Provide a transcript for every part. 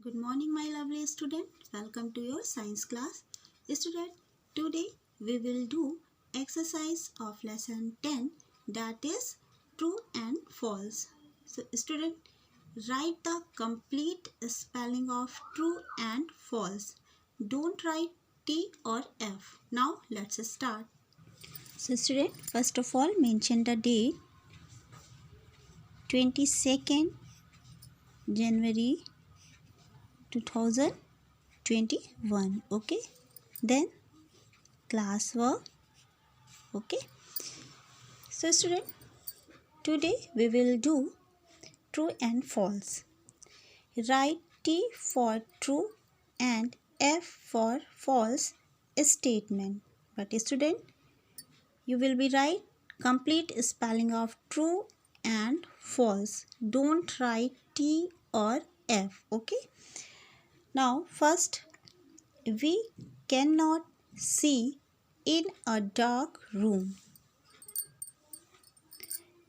Good morning, my lovely student. Welcome to your science class. Student, today we will do exercise of lesson 10, that is true and false. So student, write the complete spelling of true and false. Don't write T or F. Now let's start. So student, first of all mention the date 22nd January 2021. Okay, then class work. Okay, so student, today we will do true and false. Write T for true and F for false statement. But student, you will be write complete spelling of true and false. Don't write T or F. Okay, now first, we cannot see in a dark room.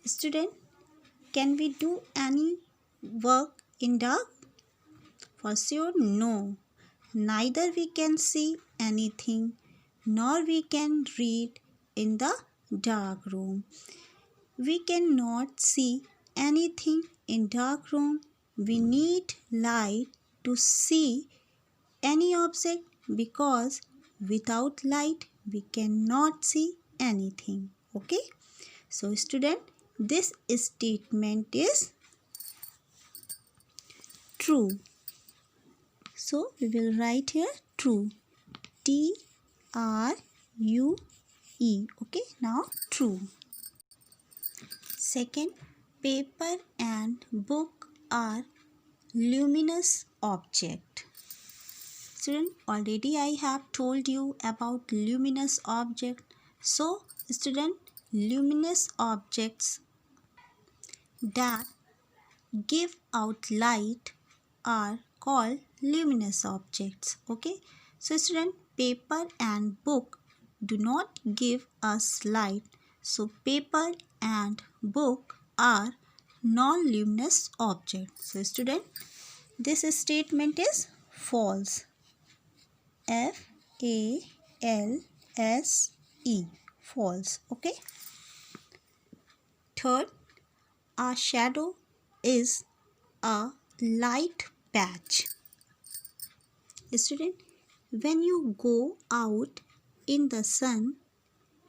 Student, can we do any work in dark? For sure, no. Neither we can see anything, nor we can read in the dark room. We cannot see anything in dark room. We need light to see any object, because without light we cannot see anything. Okay, so student, this statement is true. So we will write here true, T-R-U-E. Okay, now true. Second, paper and book are luminous object. Student, already I have told you about luminous object. So student, luminous objects that give out light are called luminous objects. Okay, so student, paper and book do not give us light, so paper and book are non-luminous objects. So student, this statement is false. F-A-L-S-E, false. Okay, third, a shadow is a light patch. Student, when you go out in the sun,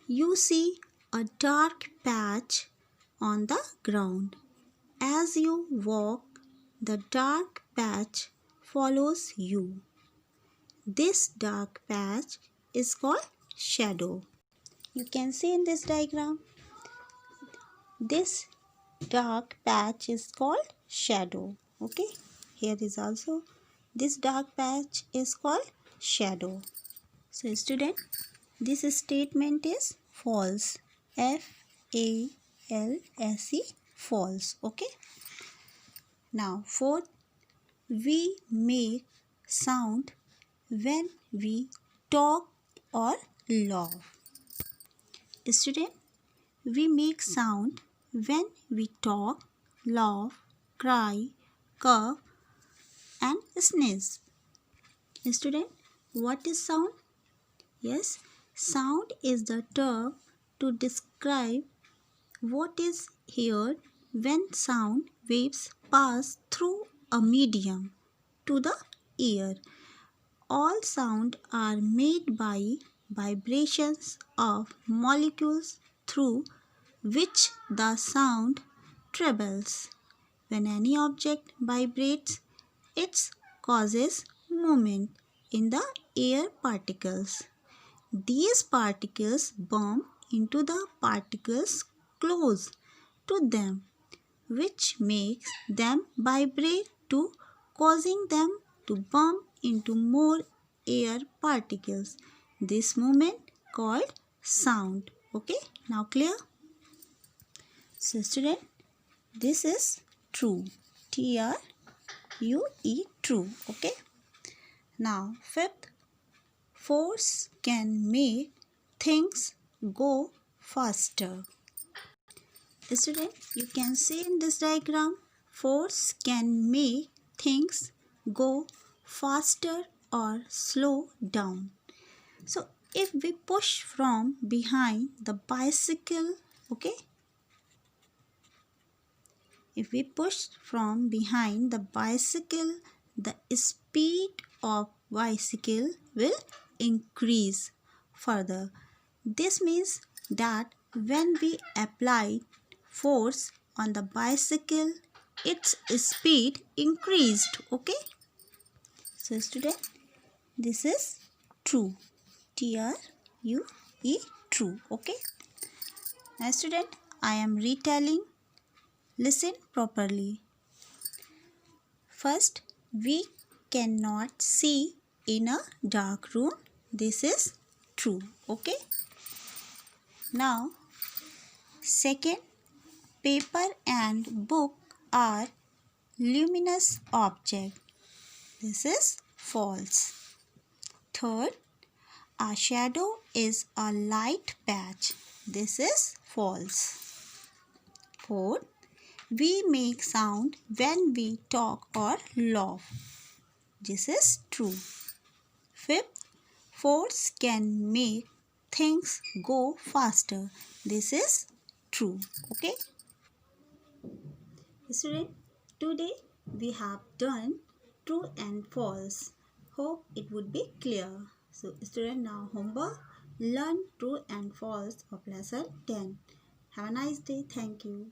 you see a dark patch on the ground. As you walk, the dark patch follows you. This dark patch is called shadow. You can see in this diagram, this dark patch is called shadow. Okay, here is also this dark patch is called shadow. So student, this statement is false. F-A-L-S-E, false. Okay, now fourth, we make sound when we talk or laugh. Student, we make sound when we talk, laugh, cry, cough and sneeze. Student, what is sound? Yes, sound is the term to describe what is heard when sound waves pass through a medium to the ear. All sound are made by vibrations of molecules through which the sound travels. When any object vibrates, it causes movement in the air particles. These particles bump into the particles close to them, which makes them vibrate too, causing them to bump into more air particles. This movement called sound. Okay, now clear? So student, this is true. T-R-U-E, true. Okay, now fifth, force can make things go faster. Student, you can see in this diagram, force can make things go faster or slow down. So if we push from behind the bicycle, okay, if we push from behind the bicycle, the speed of bicycle will increase further. This means that when we apply force on the bicycle, its speed increased. Okay. So student, this is true. T-R-U-E, true. Okay. Now student, I am retelling. Listen properly. First, we cannot see in a dark room. This is true. Okay. Now, second, paper and book are luminous objects. This is false. Third, a shadow is a light patch. This is false. Fourth, we make sound when we talk or laugh. This is true. Fifth, force can make things go faster. This is true. Okay. Student, today we have done true and false. Hope it would be clear. So student, now homework. Learn true and false of lesson 10. Have a nice day. Thank you.